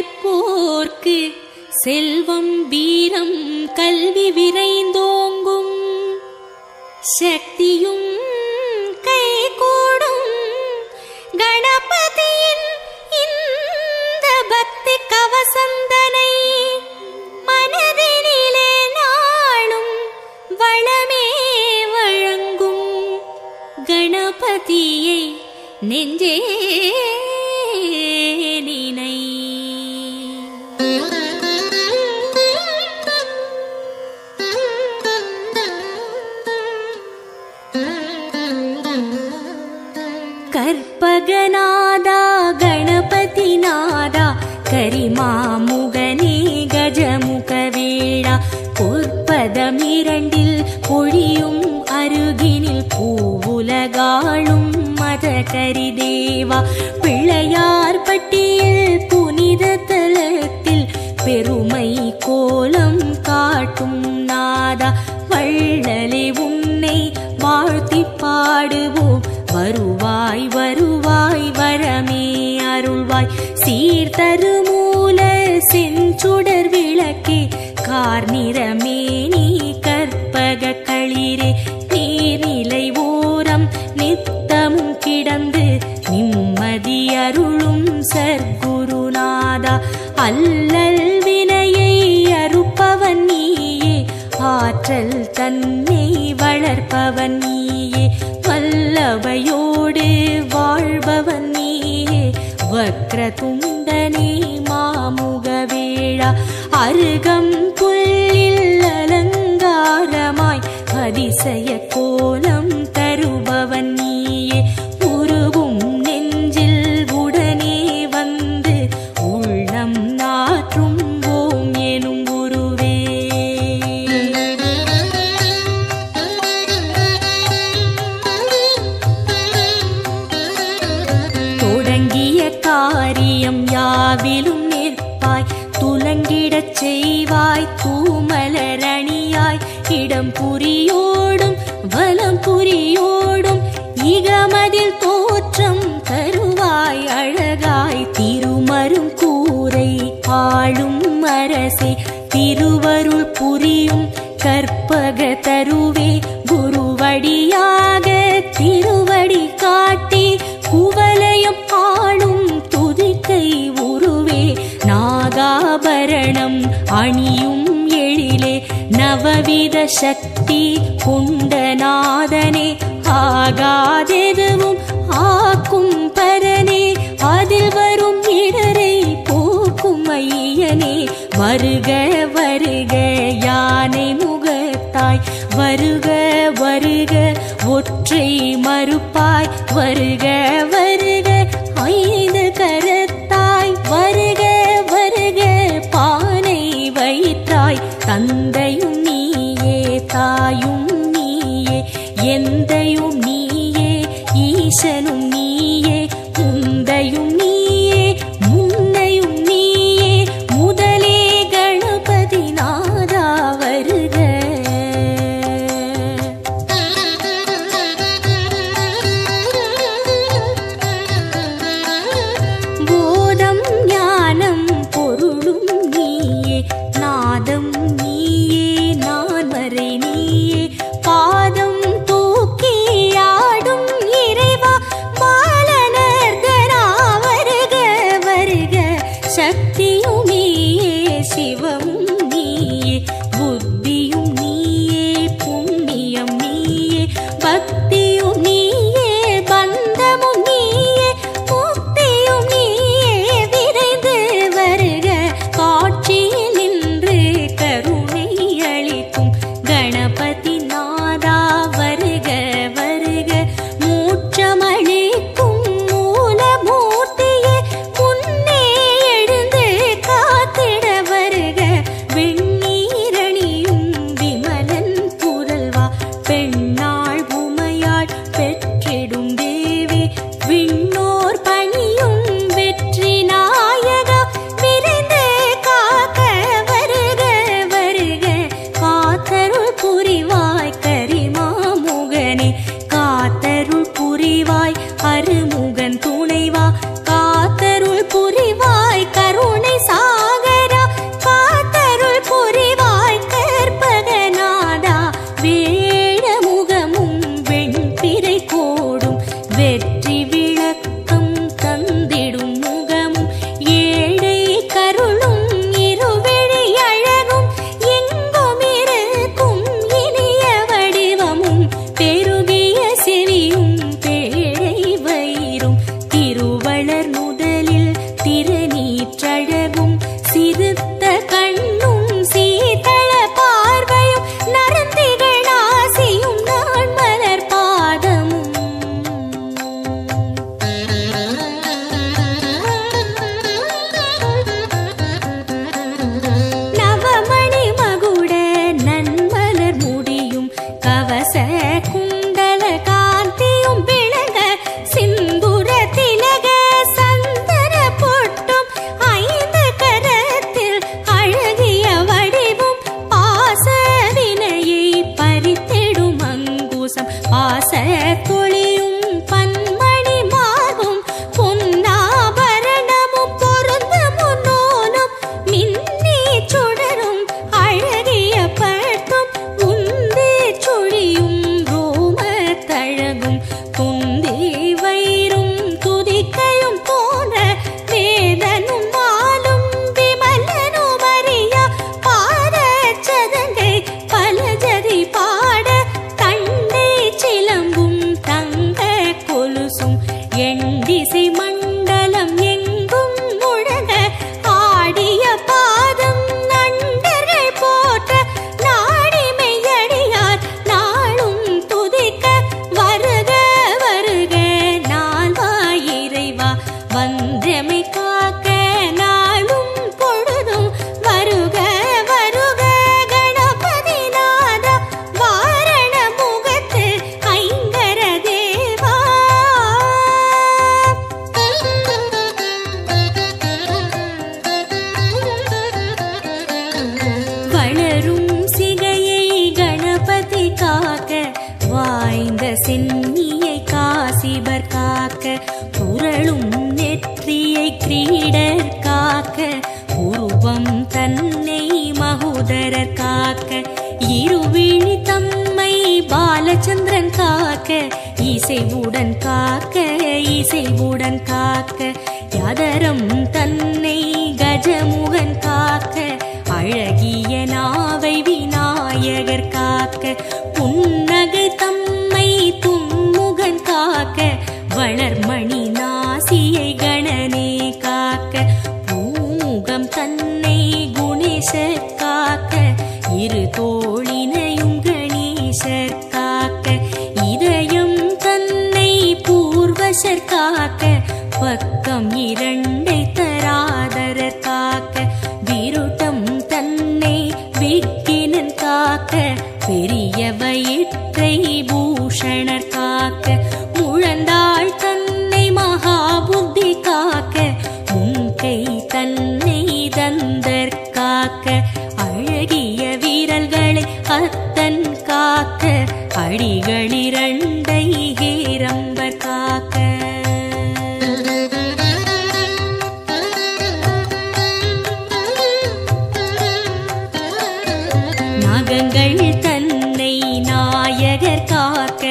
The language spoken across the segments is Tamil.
உழைப்போர்க்கு செல்வம் வீரம் கல்வி விரைந்தோங்கும், சக்தியும் கைகூடும். கணபதியின் இந்த பக்தி கவசந்தனை மனதினிலே நாளும் வளமே வழங்கும். கணபதியை நெஞ்சே நினை. கற்பகநாதா கணபதிநாதா கரிமாமுகனே கஜமுகவேளா, பொற்பதமிரண்டில் பொழியும் அருகினில் பூவுலகாளும் மத கரிதேவா, பிள்ளையார் பட்டியில் புனித தலத்தில் பெருமை கோலம் காட்டும் நாதா, வள்ளலே உன்னை வாழ்த்தி பாடுவோம். வருவாய் வருவாய் வரமே அருள்வாய், சீர்தருமூல செஞ்சுடர் விளக்கே கார்நிறமே நீ கற்பக களிரே, நீர்நிலை ஓரம் நித்தமும் கிடந்து நிம்மதி அருளும் சர்க்குருநாதா, அல்லல் வினையை அறுப்பவன் நீயே, ஆற்றல் தன்னை வளர்ப்பவன் நீயே, வல்லவையோடு வாழ்பவன் நீயே, வக்ரதுண்டனே மாமுகவேளா, அருகம் புல்லில் அலங்காரமாய் அதிசய கோலம் தருபவன் நீயே, உருகும் நெஞ்சில் உடனே வந்து உள்ளம் நாற்றும் ஓம் எனும் குருவே. தொடங்கிய காரியம் யாவிலும் நிற்பாய், துலங்கிடச் செய்வாய் தூமலரணியாய், இடம் புரியோடும் வலம் புரியோடும் இகமதில் தோற்றம் தருவாய் அழகாய், திருமரும் கூரை ஆளும் அரசே, திருவருள் புரியும் கற்பக தருவே, குருவடியாக திருவடி காட்டி குவலயம் ஆளும் துதிக்கை உருவே, நாகாபரணம் அணியும் எழிலே, நவவித சக்தி குண்டநாதனே, ஆகாதெதுவும் ஆக்கும் பரனே, அதில் வரும் இடரை போக்கும் ஐயனே, வருக வருக யானை முகத்தாய், வருக வருக ஒற்றை மறுப்பாய், வருக வருக ஐந்து கரத்தாய், வருக வருக பானை வயிற்றாய், தந்தையும் நீயே தாயும் நீயே எந்தையும் நீயே ஈசனும் நீயே, முந்தையும் நீயே முன்னையும் நீயே, முதலே கணபதி நாதா வருக. போதம் ஞானம் பொருளும் நீயே, நாதம் நீயே நான்மறை நீயே, பாதம் தூக்கி ஆடும் இறைவா பாலனர்கனா வருக வருக, சக்தியும் நீயே சிவமும் நீயே, புத்தியும் நீயே புண்ணியம் நீயே, பக்தியும் நீயே பந்தமும் நீயே, முக்தியும் நீயே விரைந்து வருக, காட்சியில் நின்று கருணை அளிக்கும் கணபதி நாதா வருக வருக, மூச்சமளிக்கும் மூலமூர்த்தியே முன்னே எழுந்து காத்திட வருக, சிறுத்த கண்ணும் சீதள பார்வையும் நரந்திகள் ஆசியும் நான் மலர் பாதமும் நவமணி மகுட நன்மலர் முடியும் கவச குண்டல காந்தியும் விளங்க சிந்துர திலக சந்தன பொட்டும் ஐந்து கரத்தில் அழகிய வடிவும் பாச வினையை பறித்திடும் அங்குசம் பாச கொளியும் பன்மணி மார்பும் பொன்னாபரணமும் பொருந்த முன்னோனும் மின்னி சுடரும் அழகிய பட்டும் உந்தி சுழியும் ரோம தழகும் துந்தி வயிறும் துதிக்கையும் போன்ற வேதனும் மாலும் விமலனும் அறியா பாத சதங்கை பலஜதி பாட தண்டை சிலம்பும் தங்க கொலுசும் எண்டிசை மண்டலம் எங்கும் முழங்க ஆடிய பாதம் நண்டர்கள் போற்ற நாடிமையடியார் நாளும் துதிக்க வருக வருக நால்வாய் இறைவா வந்தமை காக்க நாளும் பொழுதும் வருக வருக கணபதி நாதா வாரண முகத்து ஐங்கர தேவா வளரும் சிகையை கணபதி காக்க வாய்ந்த சென்னியை காசிபர் காக்க புரளும் நெற்றியை கிரீடர் காக்க உருவம் தன்னை மகோதரர் காக்க இருவிழி தம்மை பாலச்சந்திரன் காக்க இசைவுடன் காக்க இசைவுடன் காக்க யதரம் தன்னை கஜமுகன் காக்க அழகிய நாவை விநாயகர் காக்க புன்னகை தம்மை துன்முகன் காக்க வளர்மணி நாசியை கணனே காக்க பூமுகம் தன்னை குணேசர் காக்க இரு தோளினையும் கணேசர் காக்க இதயம் தன்னை பூர்வசர் காக்க பக்கம் இரண்டை தராதரர் காக்க விருட்டம் தன்னை விக்கினன் காக்க பெரிய வயிற்றை பூஷணர் காக்க முழந்தாள் தன்னை மகாபுத்தி காக்க முன்கை தன்னை தந்தர் காக்க அழகிய வீரல்களை அத்தன் காக்க அடிகளிரண்டை ஹேரம்பர் காக்க நாகங்கள் தன்னை நாயகர் காக்க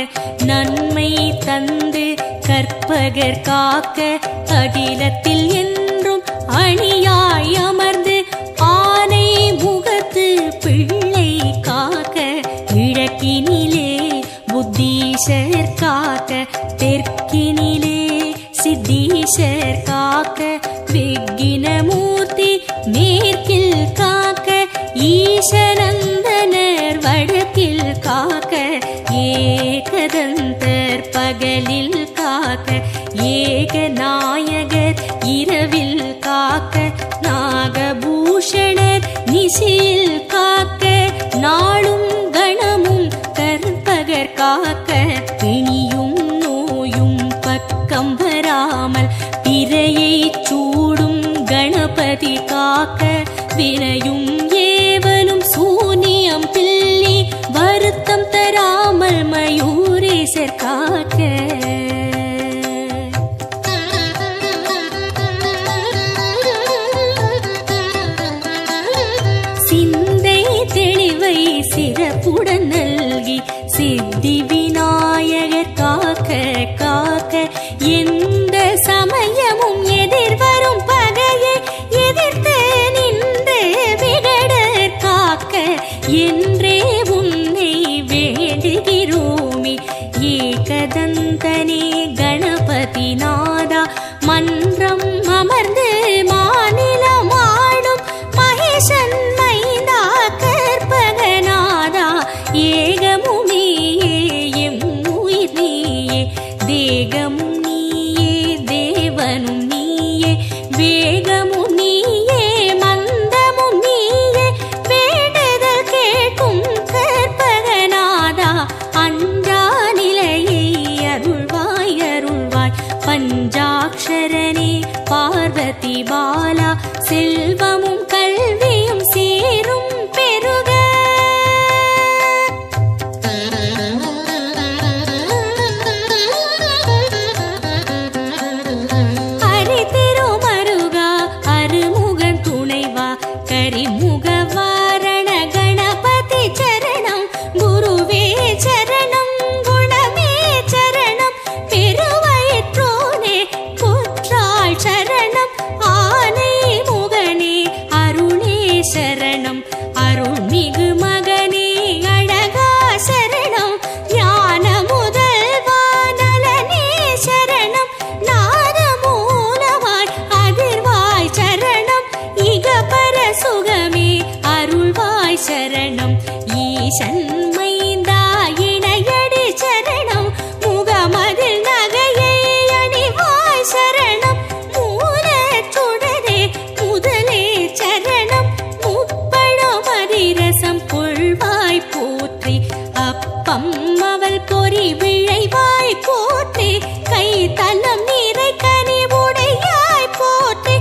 நன்மை தந்து கற்பகர் காக்க அகிலத்தில் என்றும் அணியாய் அமர்ந்து ஆனை முகத்து பிள்ளை காக்க கிழக்கினிலே புத்தீஷர் காக்க தெற்கினிலே சித்தீஷர் காக்க விக்கினமூர்த்தி மேற்கில் காக்க ஈசனந்தனர் வடக்கில் காக்க ஏகதந்தர் பகலில் காக்க ஏகநாயகர் இரவில் காக்க நாகபூஷணர் நிசியில் காக்க நாளும் கணமும் கற்பகர் காக்க பிணியும் நோயும் பக்கம் வராமல் பிறையை சூடும் கணபதி காக்க வினையும் ஏவலும் சூனியம் பில்லி வருத்தம் தராமல் மயூரேசர் காக்க சிந்தை தெளிவை சிறப்புடன் நல்கி சித்தி விநாயகர் காக்க காக்க எந்த சமயமும் எதிர்வரும் பகையை எதிர்த்து நின்று விகடர் காக்க என்றே உன்னை வேண்டுகிறோமே ஏகதந்தனே செல்வமும் கல்வியும் சீரும் பெருக ஹரி திருமருகா அருமுகன் துணைவா கரிமுக வாரண கணபதி சரணம் குருவே சரணம் குணமே சரணம் பெருவயிற்றோனே புற்றாள் சரணம் ஆனை முகனே அருணே சரணம் அருள்மிகு மகனே அழகா சரணம் ஞான முதல்வா நலனே சரணம் நாதமூலமாய் அதிர்வாய் சரணம் இகபர சுகமே அருள்வாய் சரணம் ஈசன் மைந்தா இணையடி சரணம் முகமதில் நகையை அணிவாய் சரணம் மூலச்சுடரே முதலே சரணம் முப்பழம் அதிரசம் கொள்வாய் போற்றி அப்பம் அவள் பொறி விழைவாய் போற்றி கை தலம் நீரை கனிவுடையாய் போற்றி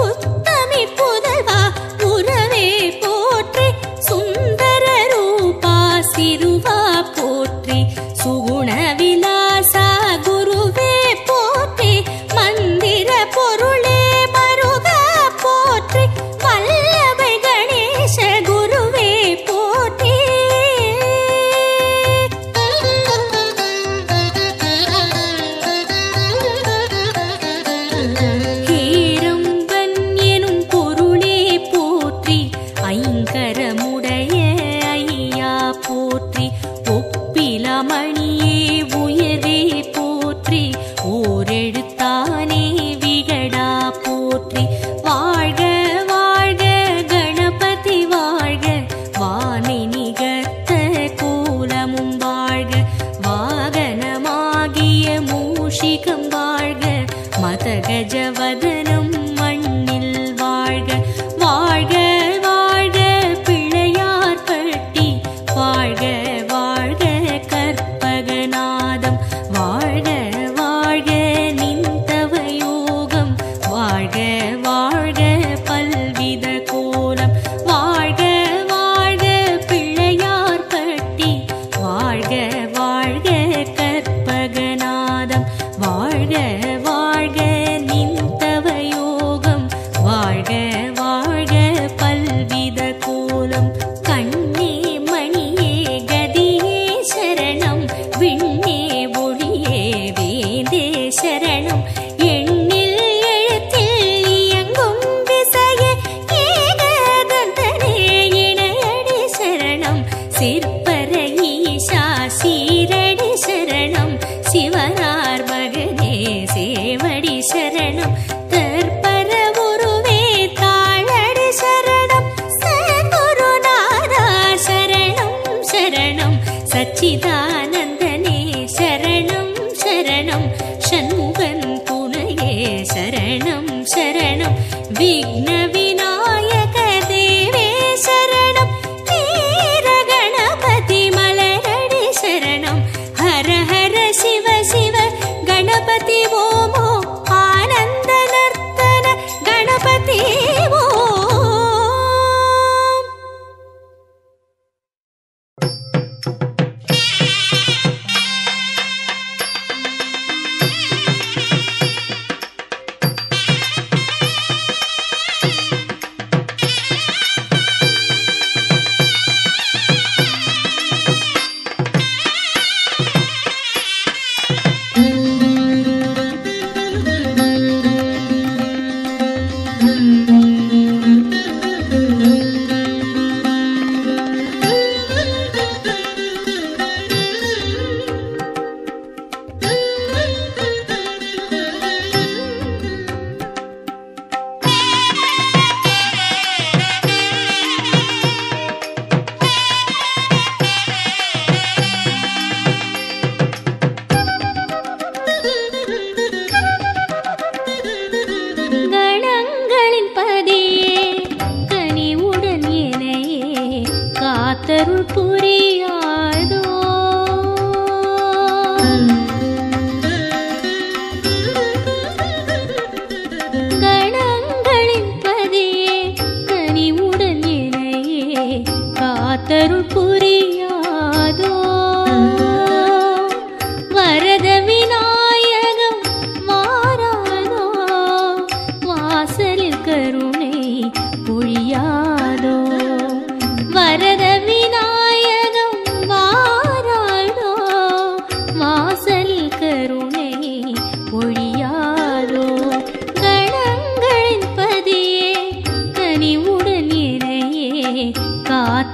உத்தமி புதல்வா உறவே போற்றி சுந்தர ரூபா சிறுவா போற்றி சுகுண விலாசா குருவே போற்றி மந்திர பொருளே மருகா போற்றி வல்லபை கணேச குருவே போற்றி ஹேரம்பன் எனும் பொருளே போற்றி ஐங்கரமுடைய ஐயா போற்றி ஒப்பிலமணியே உயர்வே போற்றி ஓரெழுத்தானே விகடா போற்றி வாழ்க வாழ்க கணபதி வாழ்க வானை நிகர்த்த கோலமும் வாழ்க வாகனமாகிய மூஷிகம் வாழ்க மதகஜவதனம் மண்ணில் வாழ்க வாழ்க வாழ்க பிள்ளையார் பட்டி வாழ்க வாழ்க கற்பகநாதம் வாழ்க வாழ்க நிந்தவயோகம் வாழ்க வாழ்க பல்வித கோலம் வாழ்க வாழ்க பிள்ளையார் பட்டி வாழ்க வாழ்க கற்பகநாதம் வாழ்க வாழ்க நிந்தவயோகம் வாழ்க வாழ்க பல்வித கோலம் கண்ணே மணியே கதியே சரணம் விண்ணே ஒளியே வேந்தே சரணம் எண்ணில் எழுத்தில் இயங்கும் விசையே ஏகதந்தனே இணையடி சரணம் சிற்பர ஈசா சீரடி சரணம் சிவனார் மகனே சேவடி சரணம் தற்பர உருவே தாளடி சரணம் சத்குருநாதா சரணம் சரணம் சச்சிதானந்தனே சரணம் சரணம் ஷண்முகன் துணையே சரணம் சரணம் விக்ன விநாயக தேவே சரணம் வீர கணபதி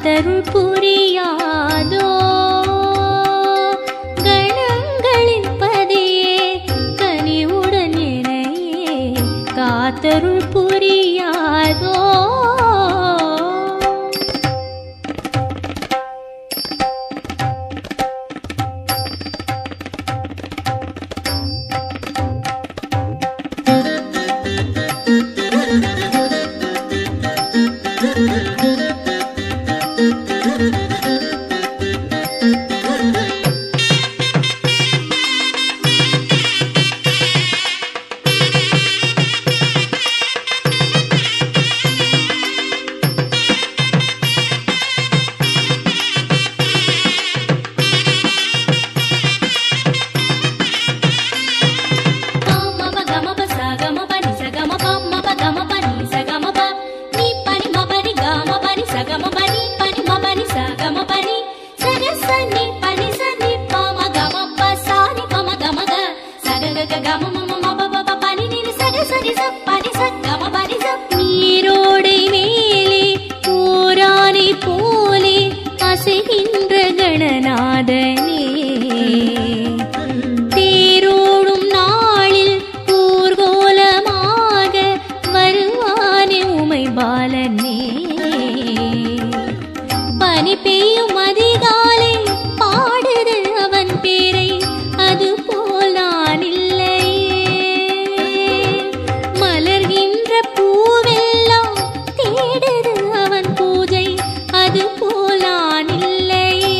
காத்தருள் புரியாதோ கணங்களின் பதியே கனிவுடன் என்னையே காத்தருள் புரியாதோ நீரோடை மேலே போரானி போலே அசைகின்ற கணநாதனே தேரோடும் நாளில் ஊர்கோலமாக வருவானே உமை பாலனே பனி பெய்யும் அதிகாலை பாடுது அவன் பேரை அது போல் நான் இல்லையே மலர்கின்ற பூவெல்லாம் தேடுது அவன் பூஜை அது போல் நான் இல்லையே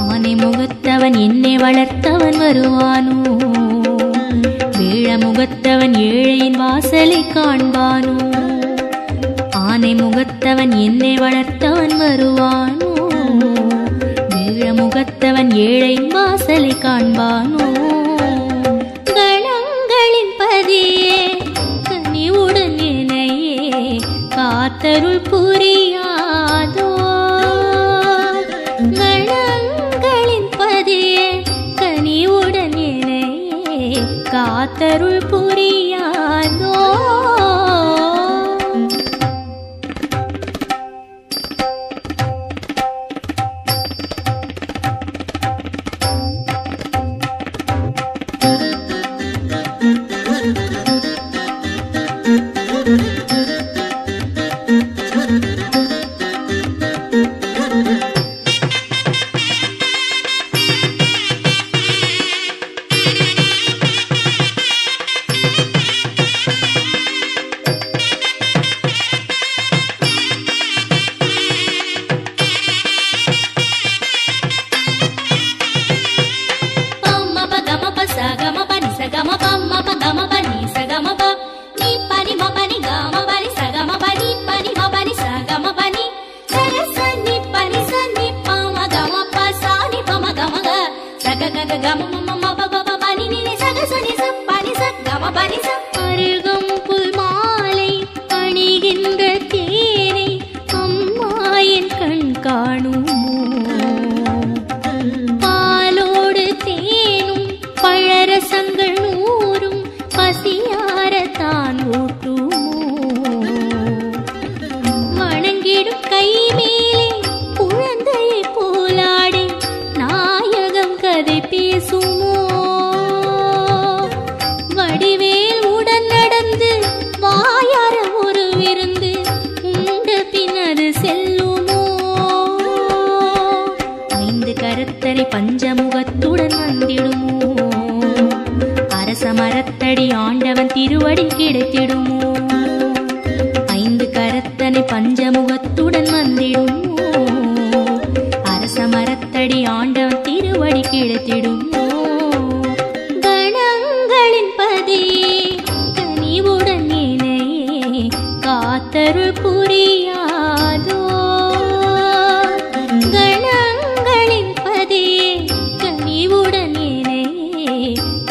ஆனை முகத்தவன் என்னை வளர்த்தவன் வருவானோ வேழ முகத்தவன் ஏழையின் வாசலை காண்பானோ ஆனை முகத்தவன் என்னை வளர்த்தவன் வருவானோ வேழ முகத்தவன் ஏழையின் வாசலை காண்பானோ கணங்களின் பதியே கனிவுடன் என்னையே காத்தருள் புரியாதோ கணங்களின் பதியே கனிவுடன் என்னையே காத்தருள் புரியாதோ அருகம்புல் மாலை அணிகின்ற தேனை அம்மா என் கண் காணுமோ பாலோடு தேனும் பழரசங்கள் நூறும் பசியாரத்தான் ஊட்டுமோ வணங்கிடும் கை மேலே குழந்தையை போலாடி நாயகம் கதை பேசுமோ வடிவேல் உடன் நடந்து வாயார ஒரு விருந்து உண்ட பின்னது செல்லுமோ ஐந்து கரத்தரை பஞ்சமுகத்துடன் வந்திடுமோ அரச மரத்தடி ஆண்டவன் திருவடி கிடைத்திடுமோ ஐந்து கரத்தனை பஞ்சமுகத்துடன் வந்திடுமோ அரச மரத்தடி ஆண்டவன் திருவடி கிடைத்திடுமோ கணங்களின் பதியே கனிவுடன் என்னையே காத்தருள் புரியாதோ கணங்களின் பதியே கனிவுடன் என்னையே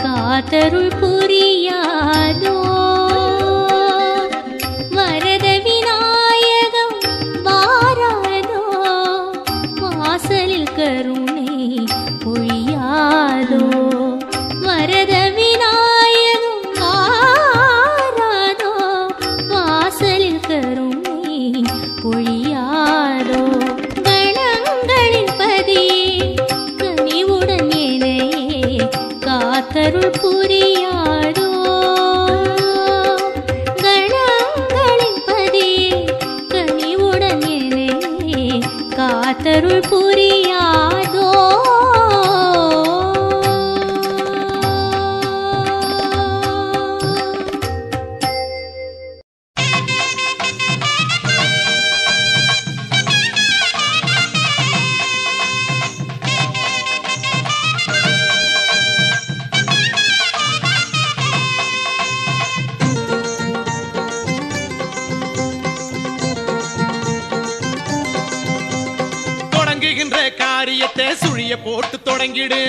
காத்தருள் புரியாதோ வரத விநாயகம் வாராதோ வாசலில் கருணை பொழியாதோ வரத விநாயகம் வாராதோ வாசலில் கருணை பொழியாதோ காரியத்தை சுழிய போட்டு தொடங்கிடு.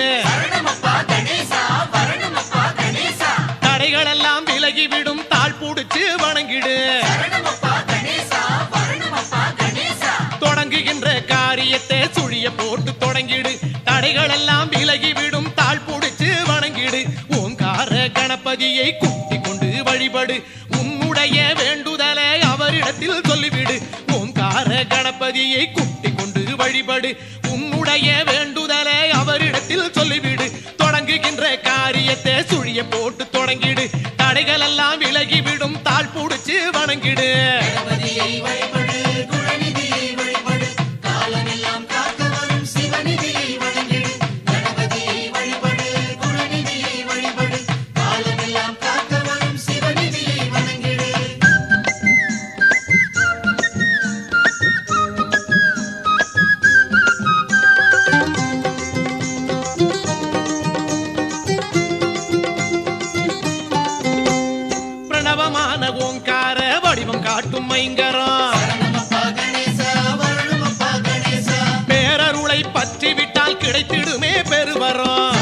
தடைகள் எல்லாம் விலகிவிடும் தாழ் புடிச்சு வணங்கிடு. தொடங்குகின்ற காரியத்தை சுழிய போட்டு தொடங்கிடு. தடைகள் எல்லாம் விலகிவிடும் தாழ் புடிச்சு வணங்கிடு. ஓங்கார கணபதியை கூட்டிக் கொண்டு வழிபடு. உன்னுடைய வேண்டுதலை அவரிடத்தில் சொல்லிவிடு. ஓங்கார கணபதியை கூட்டிக் கொண்டு வழிபடு. உன்னுடைய வேண்டுதலை அவரிடத்தில் சொல்லிவிடு. தொடங்குகின்ற காரியத்தை சுழிய போட்டு தொடங்கிடு. தடைகள் எல்லாம் விலகிவிடும் தாழ் புடிச்சு வணங்கிடு. ஓங்கார வடிவம் காட்டும் மைங்கரம் பேரருளை பற்றி விட்டால் கிடைத்திடுமே பெருவரம்.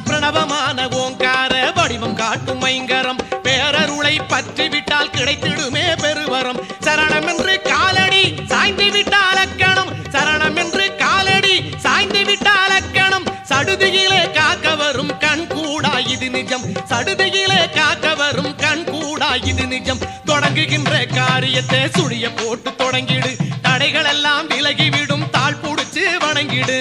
பிரணவமான ஓங்கார வடிவம் காட்டும் மைங்கரம் பேரருளை பற்றி விட்டால் கிடைத்திடுமே பெருவரம். சரணம் என்று காலடி சாய்ந்து விட்டால் அக்கணம். சரணம் என்று காலடி சாய்ந்து விட்டால் அக்கணம். சடுதியிலே காக்க வரும் கண் கூடா இது நிஜம். சடுதியிலே காக்க வரும் கண் கூடா இது நிஜம். தொடங்குகின்ற காரியத்தை சுழிய போட்டு தொடங்கிடு. தடைகள் எல்லாம் விலகிவிடும் தாழ் புடிச்சு வணங்கிடு.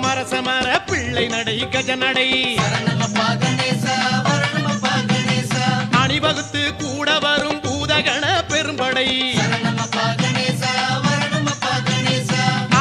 மரசமர பிள்ளை நடை கஜநடை அணிவகுத்து கூட வரும் பூதகண பெரும்படை.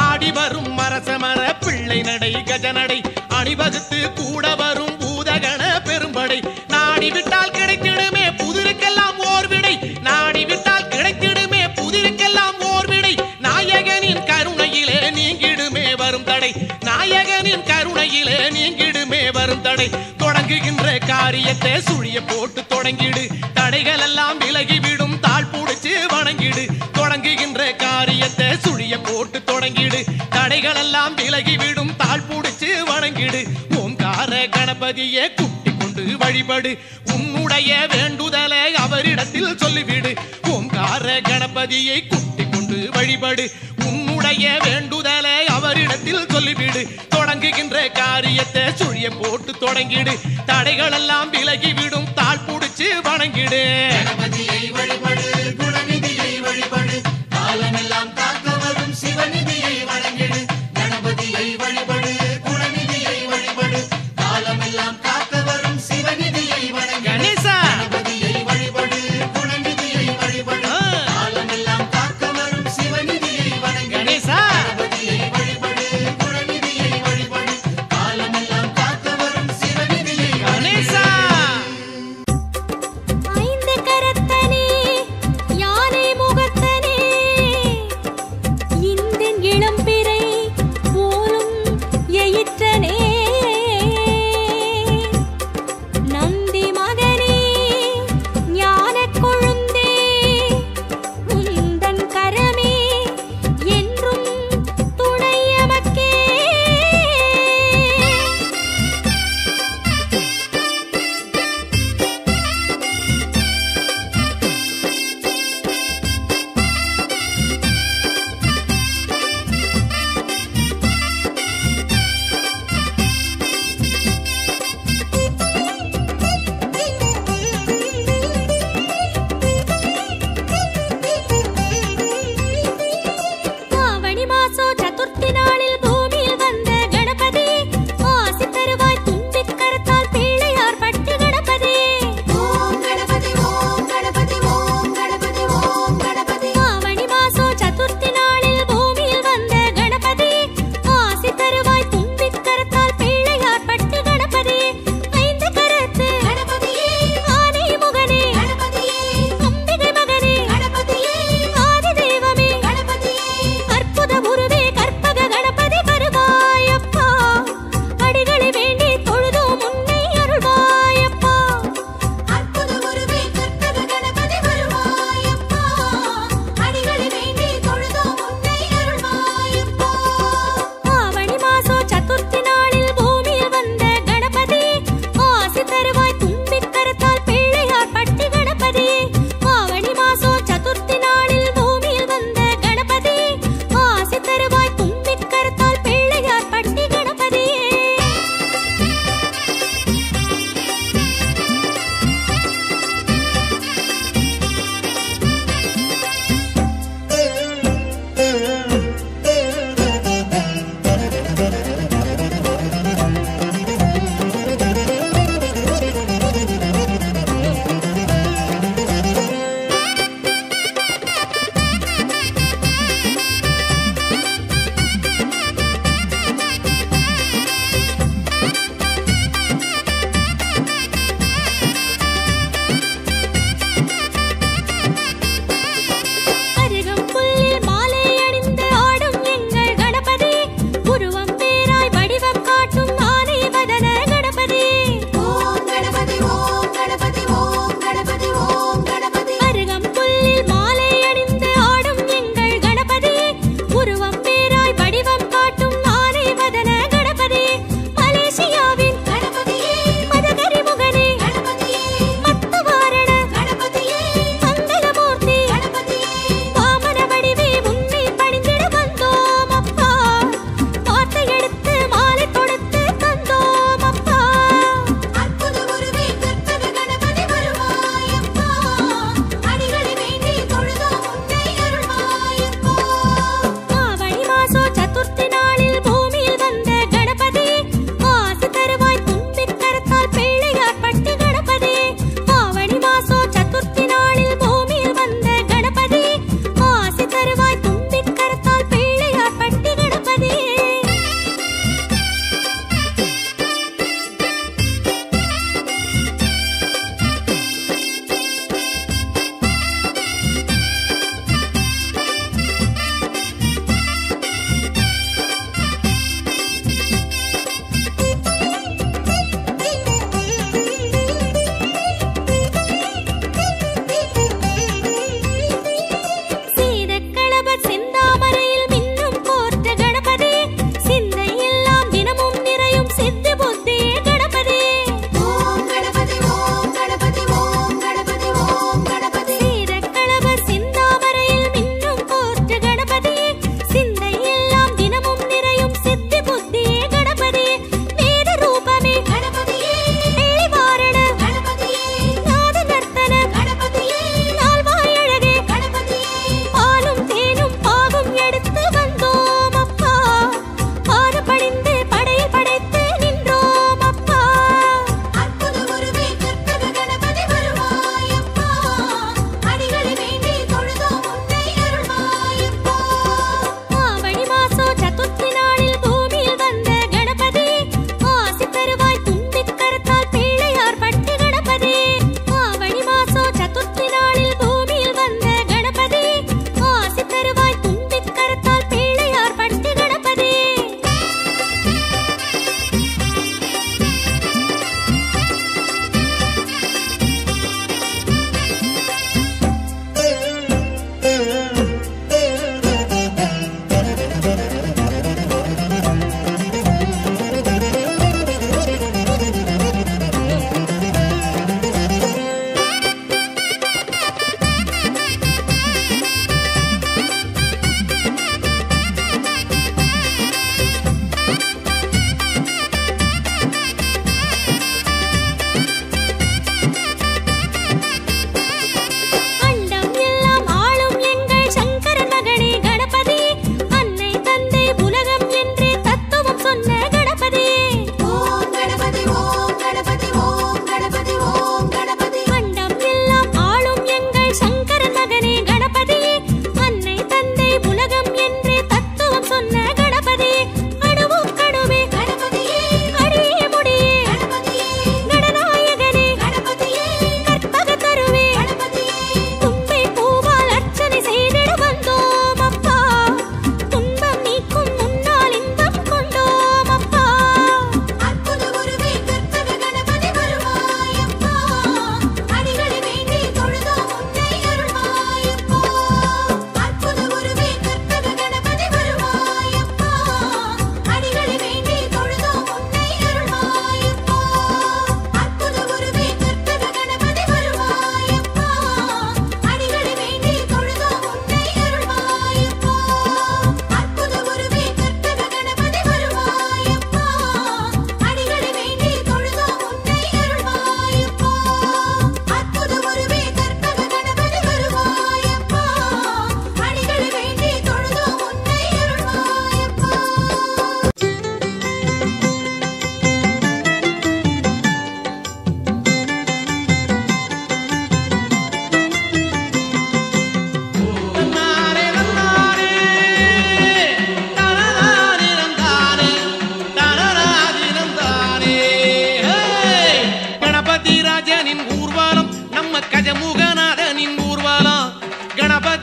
ஆடி வரும் மரசமர பிள்ளை நடை கஜநடை அணிவகுத்து கூட வரும் பூதகண பெரும்படை. நாடி விட்டால் கிடைத்திடுமே புதிருக்கெல்லாம் ஓர் விடை. நாடி விட்டால் கிடைத்திடுமே புதிருக்கெல்லாம் ஓர் விடை. நாயகனின் கருணையிலே நீங்கிடுமே வரும் தடை. நாயகனின் கருணையிலே நீங்கிடுமே வரும் தடை. தொடங்குகின்ற காரியத்தை சுழிய போட்டு தொடங்கிடு. தடைகள் எல்லாம் விலகிவிடும் தாழ் புடிச்சு வணங்கிடு. தொடங்குகின்ற காரியத்தை சுழிய போட்டு தொடங்கிடு. தடைகள் எல்லாம் விலகிவிடும் தாழ் புடிச்சு வணங்கிடு. ஓங்கார கணபதியை கூட்டிக் கொண்டு வழிபடு. உன்னுடைய வேண்டுதலை அவரிடத்தில் சொல்லிவிடு. ஓங்கார கணபதியை கூட்டிக் கொண்டு வழிபடு. உன்னுடைய வேண்டுதலை அவரிடத்தில் சொல்லிவிடு. தொடங்குகின்ற காரியத்தை சுழிய போட்டு தொடங்கிடு. தடைகள் எல்லாம் விலகிவிடும் தாழ் புடிச்சு வணங்கிடு. ஐந்து கரத்தனே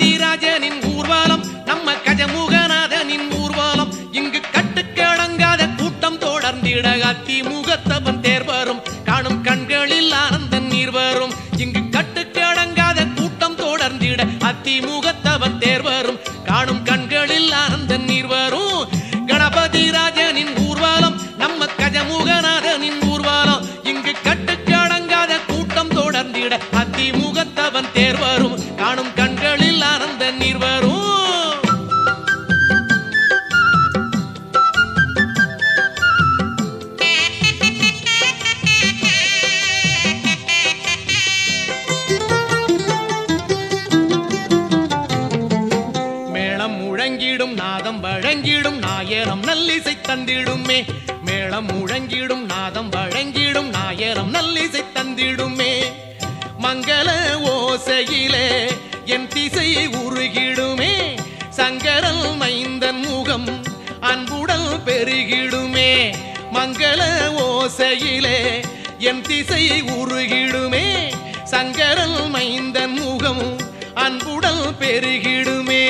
கணபதி ராஜனின் ஊர்வலம் நம்ம கஜமுகநாதனின் ஊர்வலம் இங்கு கட்டுக்கடங்காத கூட்டம் தொடர்ந்திட அத்திமுகத்தவன் தேர் வரும் காணும் கண்களில் ஆனந்த நீர் வரும் இங்கு கட்டுக்கடங்காத கூட்டம் தொடர்ந்திட அத்திமுகத்தவன் தேர் வரும் காணும் கண்களில் ஆனந்த நீர் வரும் கணபதி ராஜனின் ஊர்வலம் நம்ம கஜமுகநாதனின் ஊர்வலம் இங்கு கட்டுக்கடங்காத கூட்டம் தொடர்ந்திட அத்திமுகத்தவன் தேர் வரும் காணும் கண்களில் ஆனந்த நீர் வரும் மேளம் முழங்கிடும் நாதம் வழங்கிடும் நாயரம் நல்லிசை தந்திடுமே மேளம் முழங்கிடும் நாதம் வழங்கிடும் நாயரம் நல்லிசை தந்திடுமே மங்கள ஓசையிலே என் திசை உருகிடுமே சங்கரல் மைந்தன் முகம் அன்புடல் பெருகிடுமே மங்கள ஓசையிலே என் திசை உருகிடுமே சங்கரல் மைந்தன் முகம் அன்புடல் பெருகிடுமே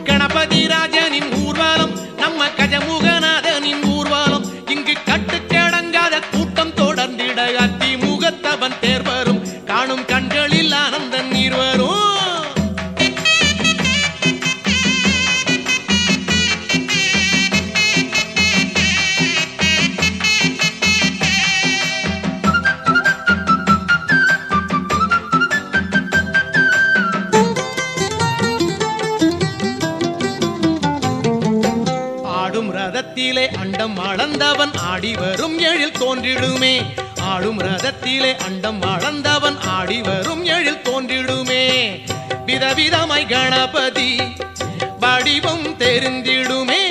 கணபதி ராஜனின் ஊர்வலம் நம்ம கஜமுகநாதனின் ஊர்வலம் இங்கு கட்டுக்கடங்காத கூட்டம் தொடர்ந்திட அத்திமுகத்தவன் தேர் வரும் காணும் கண்களில் ஆனந்த நீர் வரும் ஆடும் ரதத்திலே அண்டம் அளந்தவன் ஆடி வரும் எழில் தோன்றிடுமே ஆடும் ரதத்திலே அண்டம் அளந்தவன் ஆடி வரும் எழில் தோன்றிடுமே விதவிதமாய் கணபதி வடிவம் தெரிந்திடுமே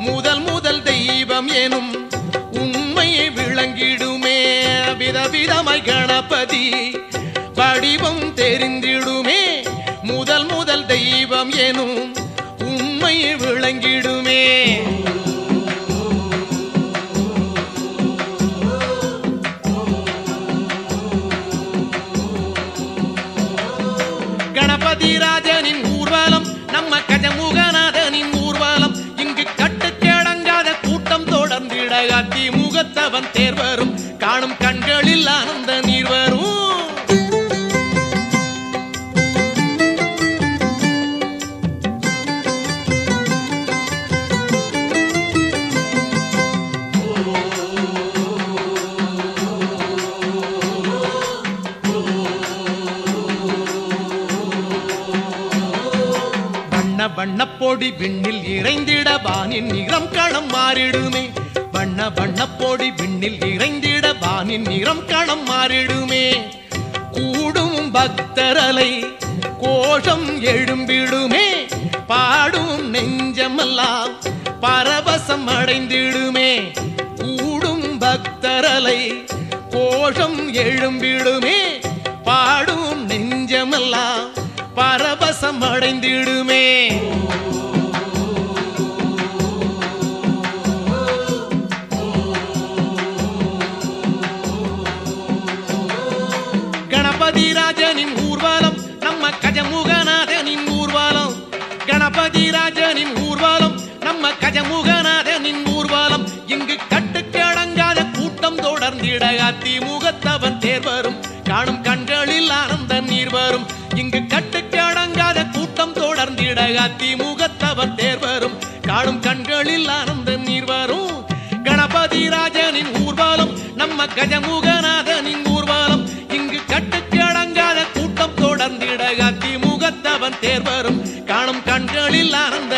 முதல் முதல் தெய்வம் எனும் உண்மையை விளங்கிடுமே விதவிதமாய் கணபதி வடிவம் தெரிந்திடுமே முதல் முதல் தெய்வம் எனும் உண்மையை விளங்கிடுமே கணபதி ராஜனின் ஊர்வலம் நம்ம கஜமுகநாதனின் ஊர்வலம் இங்கு கட்டுக்கடங்காத கூட்டம் தொடர்ந்திட அத்திமுகத்தவன் தேர் வரும் காணும் கண்களில் ஆனந்த நீர் வரும் வண்ணப்பொடி விண்ணில் இறைந்திட வானின் நிறம் களம் மாறிடுமே வண்ண வண்ணப்பொடி விண்ணில் இறைந்திட வானின் நிறம் களம் மாறிடுமே கூடும் பக்தரலை கோஷம் எழும்பிடுமே பாடும் நெஞ்சமெல்லாம் பரவசம் அடைந்திடுமே கூடும் பக்தரலை கோஷம் எழும்பிடுமே பாடும் நெஞ்சமெல்லாம் பரவசம் அடைந்திடுமே கணபதி ராஜனின் ஊர்வலம் நம்ம கஜமுகநாதனின் ஊர்வலம் கணபதி ராஜனின் ஊர்வலம் நம்ம கஜமுகநாதனின் ஊர்வலம் இங்கு கட்டுக்கடங்காத கூட்டம் தொடர்ந்திட அத்திமுகத்தவன் தேர் வரும் காணும் கண்களில் ஆனந்த நீர் வரும் இங்கு கட்டுக்கடங்காத கூட்டம் தொடர்ந்திட அத்திமுகத்தவன் தேர் வரும் காணும் கண்களில் ஆனந்த நீர் வரும் கணபதி ராஜனின் ஊர்வலம் நம்ம கஜமுகநாதனின் ஊர்வலம் இங்கு கட்டுக்கடங்காத கூட்டம் தொடர்ந்திட அத்திமுகத்தவன் தேர் வரும் காணும் கண்களில் ஆனந்த